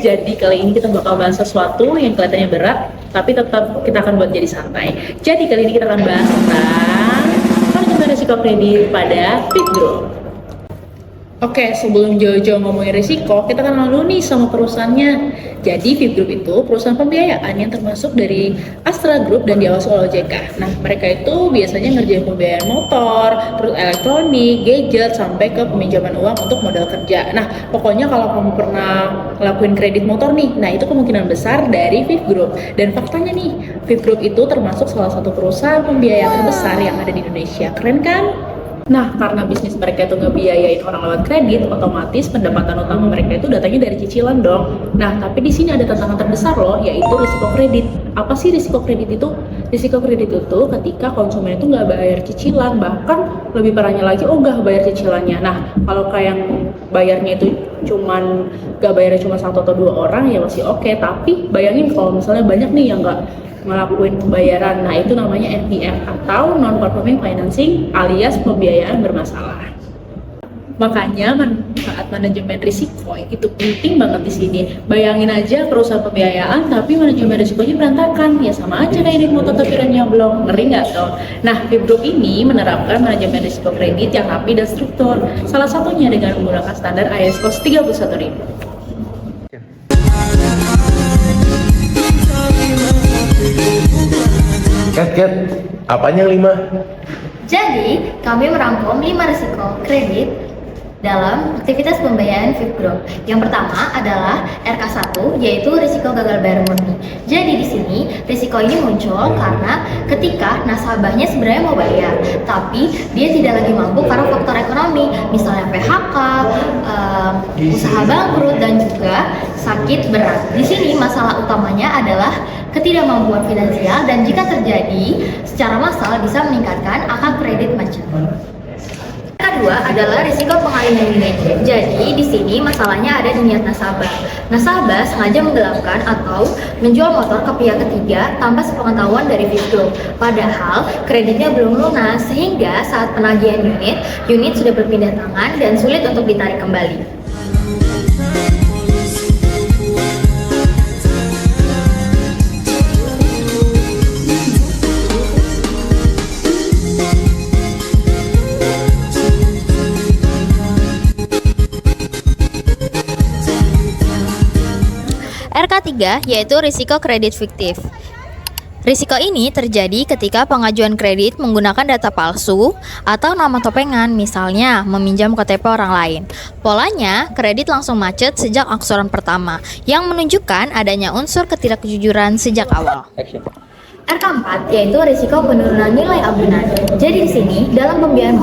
Jadi kali ini kita bakal bahas sesuatu yang kelihatannya berat, tapi tetap kita akan buat jadi santai. Jadi kali ini kita akan bahas tentang manajemen risiko kredit pada Fit Group. Oke, sebelum jauh-jauh ngomongin risiko, kita kenal dulu nih sama perusahaannya. Jadi, Fit Group itu perusahaan pembiayaan yang termasuk dari Astra Group dan diawasi oleh OJK. Nah, mereka itu biasanya ngerjain pembiayaan motor, terus elektronik, gadget, sampai ke peminjaman uang untuk modal kerja. Nah, pokoknya kalau kamu pernah ngelakuin kredit motor nih, nah itu kemungkinan besar dari Fit Group. Dan faktanya nih, Fit Group itu termasuk salah satu perusahaan pembiayaan terbesar yang ada di Indonesia. Keren kan? Nah, karena bisnis mereka itu ngebiayain orang lewat kredit, otomatis pendapatan utama mereka itu datangnya dari cicilan dong. Nah, tapi di sini ada tantangan terbesar loh, yaitu risiko kredit. Apa sih risiko kredit itu? Risiko kredit itu ketika konsumen itu nggak bayar cicilan, bahkan lebih parahnya lagi, nggak bayar cicilannya. Nah, kalau kayak yang bayarnya itu cuman nggak bayarnya cuma satu atau dua orang ya masih oke. Tapi bayangin kalau misalnya banyak nih yang nggak ngelakuin pembayaran, nah itu namanya NPF atau non-performing financing alias pembiayaan bermasalah. Makanya manfaat manajemen risiko itu penting banget di sini. Bayangin aja perusahaan pembiayaan tapi manajemen risikonya berantakan, ya sama aja kayak di motor tapi remnya belum, ngeri nggak dong? Nah, Fit Group ini menerapkan manajemen risiko kredit yang rapi dan struktur. Salah satunya dengan menggunakan standar ISO 31000. Kat, apanya yang 5? Jadi, kami merangkum 5 risiko kredit dalam aktivitas pembiayaan Fit Group. Yang pertama adalah RK1, yaitu risiko gagal bayar murni. Jadi di sini risiko ini muncul karena ketika nasabahnya sebenarnya mau bayar, tapi dia tidak lagi mampu karena faktor ekonomi, misalnya PHK, usaha bangkrut, dan juga sakit berat. Di sini masalah utamanya adalah ketidakmampuan finansial dan jika terjadi secara massal bisa meningkatkan angka kredit macet. Kedua adalah risiko pengalihan unit. Jadi di sini masalahnya ada di niat nasabah. Nasabah sengaja menggelapkan atau menjual motor ke pihak ketiga tanpa sepengetahuan dari Fit Group. Padahal kreditnya belum lunas sehingga saat penagihan unit sudah berpindah tangan dan sulit untuk ditarik kembali. RK3 yaitu risiko kredit fiktif. Risiko ini terjadi ketika pengajuan kredit menggunakan data palsu atau nama topengan, misalnya meminjam KTP orang lain. Polanya, kredit langsung macet sejak angsuran pertama, yang menunjukkan adanya unsur ketidakjujuran sejak awal. RK4 yaitu risiko penurunan nilai agunan. Jadi di sini dalam pembiayaan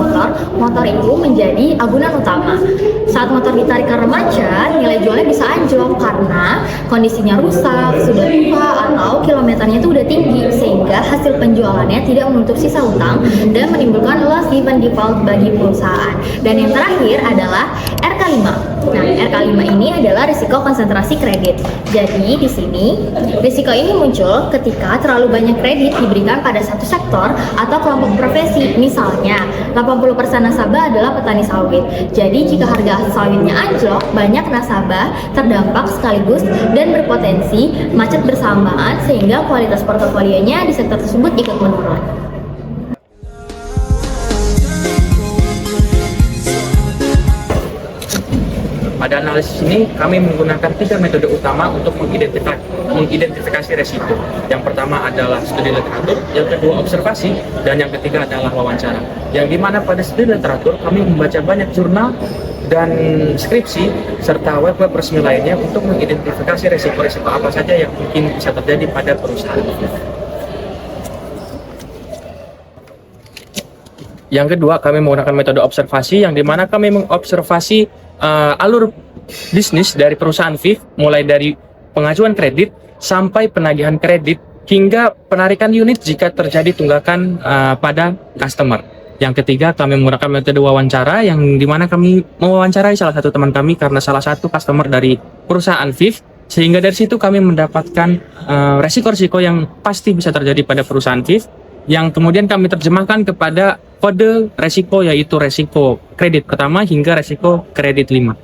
motor itu menjadi agunan utama. Saat motor ditarik karena macet, nilai jualnya bisa anjlok karena kondisinya rusak, sudah tua, atau kilometernya itu udah tinggi sehingga hasil penjualannya tidak menutup sisa utang dan menimbulkan loss given default bagi perusahaan. Dan yang terakhir adalah RK5. Nah, RK5 ini adalah risiko konsentrasi kredit. Jadi di sini risiko ini muncul ketika terlalu banyak kredit diberikan pada satu sektor atau kelompok profesi. Misalnya, 80% nasabah adalah petani sawit. Jadi jika harga sawitnya anjlok, banyak nasabah terdampak sekaligus dan berpotensi macet bersamaan sehingga kualitas portofolionya di sektor tersebut ikut menurun. Pada analisis ini, kami menggunakan 3 metode utama untuk mengidentifikasi resiko. Yang pertama adalah studi literatur, yang kedua observasi, dan yang ketiga adalah wawancara. Yang dimana pada studi literatur, kami membaca banyak jurnal dan skripsi, serta web-web resmi lainnya untuk mengidentifikasi resiko-resiko apa saja yang mungkin bisa terjadi pada perusahaan. Yang kedua, kami menggunakan metode observasi, yang dimana kami mengobservasi alur bisnis dari perusahaan FIF, mulai dari pengajuan kredit sampai penagihan kredit hingga penarikan unit jika terjadi tunggakan pada customer. Yang ketiga, kami menggunakan metode wawancara, yang dimana kami mewawancarai salah satu teman kami karena salah satu customer dari perusahaan FIF, sehingga dari situ kami mendapatkan resiko-resiko yang pasti bisa terjadi pada perusahaan FIF, yang kemudian kami terjemahkan kepada kode resiko, yaitu resiko kredit pertama hingga resiko kredit 5.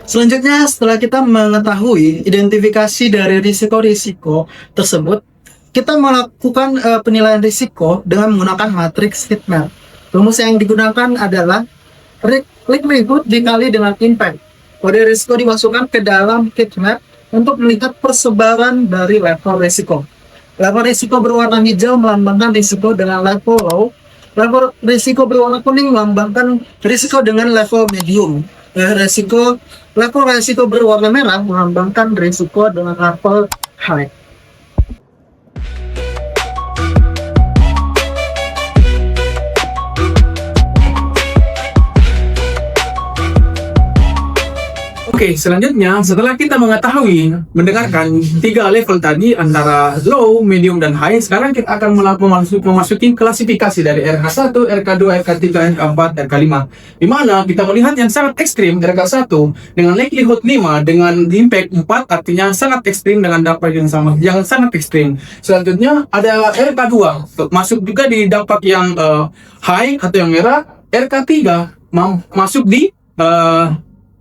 Selanjutnya, setelah kita mengetahui identifikasi dari risiko-risiko tersebut, kita melakukan penilaian risiko dengan menggunakan matriks heat map. Rumus yang digunakan adalah likelihood dikali dengan impact. Kode risiko dimasukkan ke dalam heat map untuk melihat persebaran dari level risiko. Level risiko berwarna hijau melambangkan risiko dengan level low. Level risiko berwarna kuning melambangkan risiko dengan level medium. Level resiko berwarna merah melambangkan risiko dengan level high. Oke, selanjutnya setelah kita mendengarkan 3 level tadi antara low, medium, dan high, sekarang kita akan memasuki klasifikasi dari RH1, RH2, RH3, RH4, RH5. Di mana kita melihat yang sangat ekstrim RH1 dengan likelihood 5 dengan impact 4, artinya sangat ekstrim dengan dampak yang sama, yang sangat ekstrim. Selanjutnya ada RH2, masuk juga di dampak yang high atau yang merah. RH3 masuk di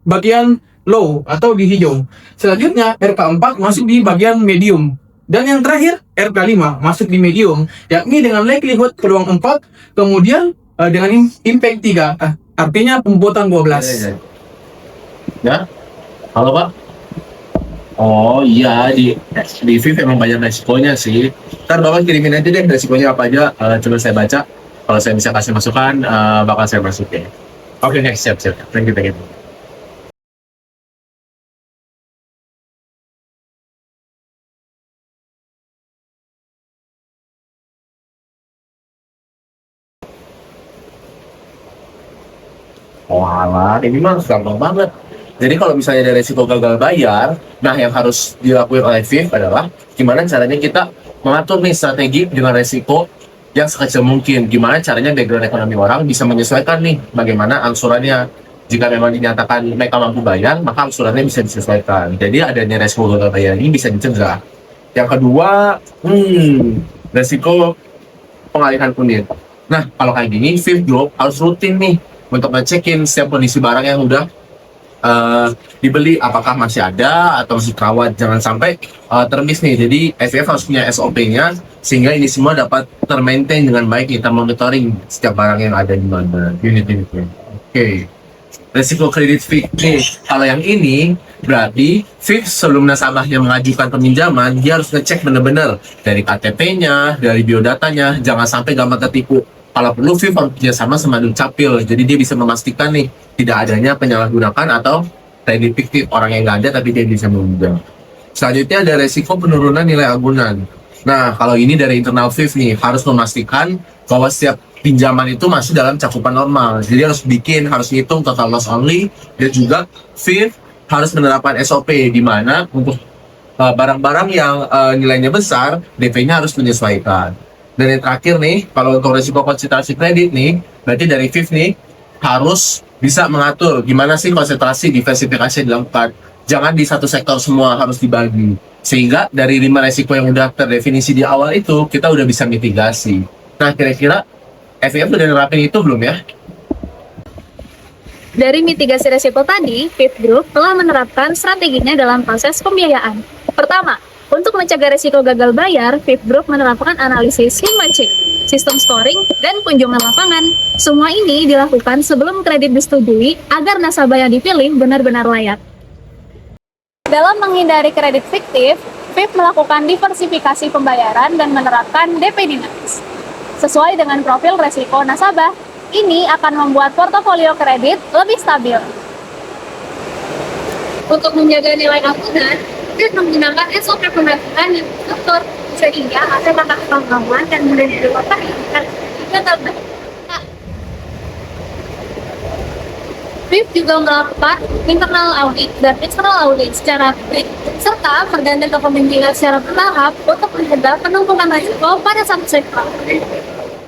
bagian low atau di hijau. Selanjutnya RK4 masuk di bagian medium. Dan yang terakhir RK5 masuk di medium, yakni dengan likelihood peluang 4, kemudian dengan impact 3, artinya pembotan 12. Ya, halo Pak. Oh iya, di VIV emang banyak resikonya sih. Ntar Bapak kirimin aja deh resikonya apa aja, coba saya baca. Kalau saya bisa kasih masukan, bakal saya masukin. Oke, siap. Thank you. Oh alah, ini mah gampang banget. Jadi kalau misalnya ada resiko gagal bayar, nah yang harus dilakukan oleh VIV adalah gimana caranya kita mengatur nih strategi dengan resiko yang sekecil mungkin. Gimana caranya background ekonomi orang bisa menyesuaikan nih bagaimana angsurannya. Jika memang dinyatakan mereka mampu bayar, maka angsurannya bisa disesuaikan. Jadi adanya resiko gagal bayar ini bisa dicegah. Yang kedua, resiko pengalihan unit. Nah, kalau kayak gini, VIV Group harus rutin nih untuk ngecekin setiap kondisi barang yang udah dibeli, apakah masih ada atau masih terawat. Jangan sampai termiss nih. Jadi FIF harus punya SOP-nya sehingga ini semua dapat termaintain dengan baik. Kita monitoring setiap barang yang ada di mana unit-unitnya. Oke. Resiko kredit fiktif. Kalau yang ini berarti VIF sebelum nasabahnya mengajukan peminjaman, dia harus ngecek benar-benar dari KTP-nya, dari biodatanya, jangan sampai gampang tertipu. Kalau perlu VIF harus kerjasama sama Dukcapil, jadi dia bisa memastikan nih tidak adanya penyalahgunaan atau kredit fiktif, orang yang nggak ada tapi dia bisa meminjam. Selanjutnya ada resiko penurunan nilai agunan. Nah, kalau ini dari internal VIF nih harus memastikan bahwa setiap pinjaman itu masih dalam cakupan normal. Jadi harus ngitung total loss only, dan juga VIF harus menerapkan SOP di mana untuk barang-barang yang nilainya besar, DP-nya harus menyesuaikan. Dan yang terakhir nih, kalau untuk risiko konsentrasi kredit nih, berarti dari VIF nih harus bisa mengatur gimana sih konsentrasi diversifikasi dilakukan. Jangan di satu sektor semua, harus dibagi. Sehingga dari 5 resiko yang udah terdefinisi di awal itu, kita udah bisa mitigasi. Nah, kira-kira FIF udah nerapin itu belum ya? Dari mitigasi resiko tadi, VIF Group telah menerapkan strateginya dalam proses pembiayaan. Pertama, untuk mencegah resiko gagal bayar, VIF Group menerapkan analisis human check, sistem scoring, dan kunjungan lapangan. Semua ini dilakukan sebelum kredit disetujui agar nasabah yang dipilih benar-benar layak. Dalam menghindari kredit fiktif, VIF melakukan diversifikasi pembayaran dan menerapkan DP dinamis. Sesuai dengan profil resiko nasabah, ini akan membuat portofolio kredit lebih stabil. Untuk menjaga nilai agunan, VIF menggunakan SOP pembayaran yang teratur sehingga hasil langkah pengalaman dan mudah dilakukan hingga tambah. VIF juga melakukan internal audit dan external audit secara rutin, serta berganti kepemimpinan secara bertahap untuk mencegah penumpukan risiko pada satu sektor.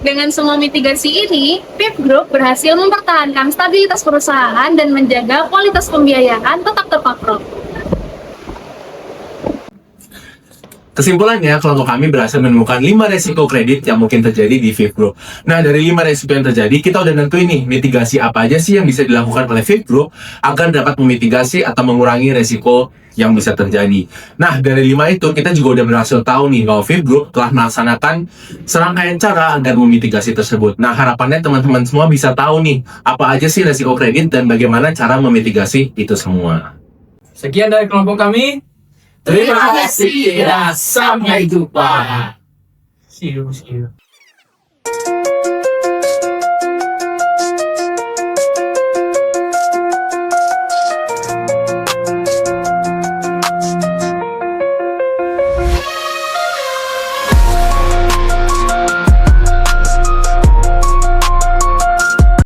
Dengan semua mitigasi ini, VIF Group berhasil mempertahankan stabilitas perusahaan dan menjaga kualitas pembiayaan tetap terkontrol. Kesimpulannya, kelompok kami berhasil menemukan 5 resiko kredit yang mungkin terjadi di Fifth Group. Nah, dari 5 resiko yang terjadi, kita udah nentuin nih, mitigasi apa aja sih yang bisa dilakukan oleh Fifth Group agar dapat memitigasi atau mengurangi resiko yang bisa terjadi. Nah, dari 5 itu, kita juga udah berhasil tahu nih bahwa Fifth Group telah melaksanakan serangkaian cara agar memitigasi tersebut. Nah, harapannya teman-teman semua bisa tahu nih, apa aja sih resiko kredit dan bagaimana cara memitigasi itu semua. Sekian dari kelompok kami. Terima kasih, dan sampai jumpa. See you.